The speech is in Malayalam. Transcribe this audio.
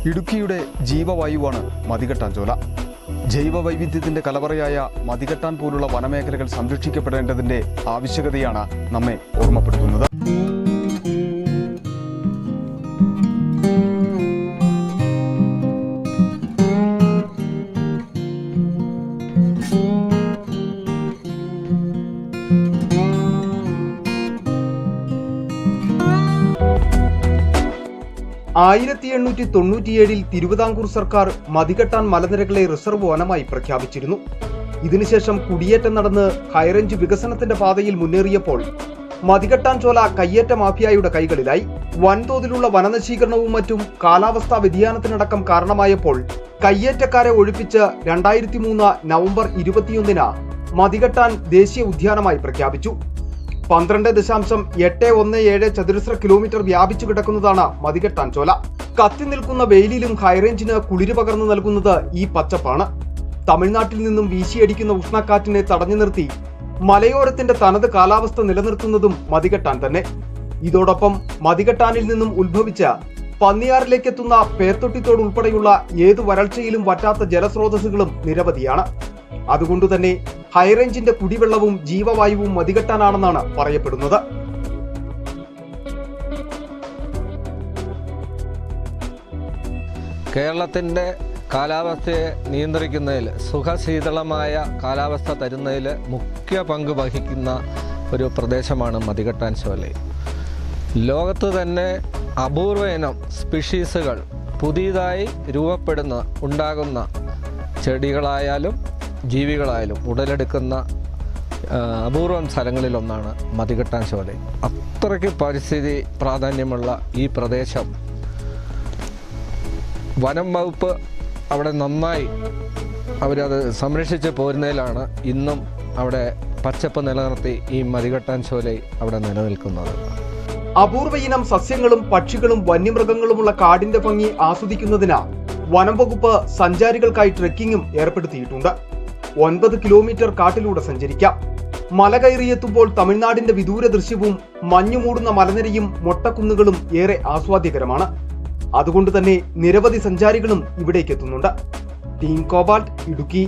ഇടുക്കിയുടെ ജീവവായുവാണ് മതികെട്ടാൻ ചോല. ജൈവ വൈവിധ്യത്തിന്റെ കലവറയായ മതികെട്ടാൻ പോലുള്ള വനമേഖലകൾ സംരക്ഷിക്കപ്പെടേണ്ടതിന്റെ ആവശ്യകതയാണ് നമ്മെ ഓർമ്മപ്പെടുത്തുന്നത്. തിരുവിതാംകൂർ സർക്കാർ മതികെട്ടാൻ മലനിരകളെ റിസർവ് വനമായി പ്രഖ്യാപിച്ചിരുന്നു. ഇതിനുശേഷം കുടിയേറ്റം നടന്ന് ഹൈറേഞ്ച് വികസനത്തിന്റെ പാതയിൽ മുന്നേറിയപ്പോൾ മതികെട്ടാൻ ചോല കയ്യേറ്റ മാഫിയയുടെ കൈകളിലായി. വൻതോതിലുള്ള വനനശീകരണവും മറ്റും കാലാവസ്ഥാ വ്യതിയാനത്തിനടക്കം കാരണമായപ്പോൾ കയ്യേറ്റക്കാരെ ഒഴിപ്പിച്ച് 2003 നവംബർ 21 മതികെട്ടാൻ ദേശീയ ഉദ്യാനമായി പ്രഖ്യാപിച്ചു. 12.817 ചതുരശ്ര കിലോമീറ്റർ വ്യാപിച്ചു കിടക്കുന്നതാണ് മതികെട്ടാൻ ചോല. കത്തി നിൽക്കുന്ന വെയിലിലും ഹൈറേഞ്ചിന് കുളിര് പകർന്നു നൽകുന്നത് ഈ പച്ചപ്പാണ്. തമിഴ്നാട്ടിൽ നിന്നും വീശിയടിക്കുന്ന ഉഷ്ണക്കാറ്റിനെ തടഞ്ഞു നിർത്തി മലയോരത്തിന്റെ തനത് കാലാവസ്ഥ നിലനിർത്തുന്നതും മതികെട്ടാൻ തന്നെ. ഇതോടൊപ്പം മതികെട്ടാനിൽ നിന്നും ഉത്ഭവിച്ച പന്നിയാറിലേക്കെത്തുന്ന പേർത്തൊട്ടിത്തോട് ഉൾപ്പെടെയുള്ള ഏതു വരൾച്ചയിലും വറ്റാത്ത ജലസ്രോതസ്സുകളും നിരവധിയാണ്. അതുകൊണ്ടുതന്നെ ഹൈറേഞ്ചിന്റെ കുടിവെള്ളവും ജീവവായുവും മതികെട്ടാനാണെന്നാണ് പറയപ്പെടുന്നത്. കേരളത്തിൻ്റെ കാലാവസ്ഥയെ നിയന്ത്രിക്കുന്നതിൽ, സുഖശീതളമായ കാലാവസ്ഥ തരുന്നതിൽ മുഖ്യ പങ്ക് വഹിക്കുന്ന ഒരു പ്രദേശമാണ് മതികെട്ടാൻ ചോല. ലോകത്ത് തന്നെ അപൂർവ ഇനം സ്പീഷീസുകൾ പുതിയതായി ഉണ്ടാകുന്ന ചെടികളായാലും ജീവികളായാലും ഉടലെടുക്കുന്ന അപൂർവം സ്ഥലങ്ങളിലൊന്നാണ് മതികെട്ടാൻ ചോല. അത്രയ്ക്ക് പരിസ്ഥിതി പ്രാധാന്യമുള്ള ഈ പ്രദേശം വനം വകുപ്പ് അവിടെ നന്നായി അവരത് സംരക്ഷിച്ച് പോരുന്നതിലാണ് ഇന്നും അവിടെ പച്ചപ്പ് നിലനിർത്തി ഈ മതികെട്ടാൻ ചോല അവിടെ നിലനിൽക്കുന്നത്. അപൂർവ ഇനം സസ്യങ്ങളും പക്ഷികളും വന്യമൃഗങ്ങളുമുള്ള കാടിന്റെ ഭംഗി ആസ്വദിക്കുന്നതിന് വനം വകുപ്പ് സഞ്ചാരികൾക്കായി ട്രെക്കിങ്ങും ഏർപ്പെടുത്തിയിട്ടുണ്ട്. 9 കിലോമീറ്റർ കാട്ടിലൂടെ സഞ്ചരിക്കാം. മല കയറിയെത്തുമ്പോൾ തമിഴ്നാടിന്റെ വിദൂര ദൃശ്യവും മഞ്ഞുമൂടുന്ന മലനിരയും മൊട്ടക്കുന്നുകളും ഏറെ ആസ്വാദ്യകരമാണ്. അതുകൊണ്ട് തന്നെ നിരവധി സഞ്ചാരികളും ഇവിടേക്ക് എത്തുന്നുണ്ട്. Team cobalt, Idukki.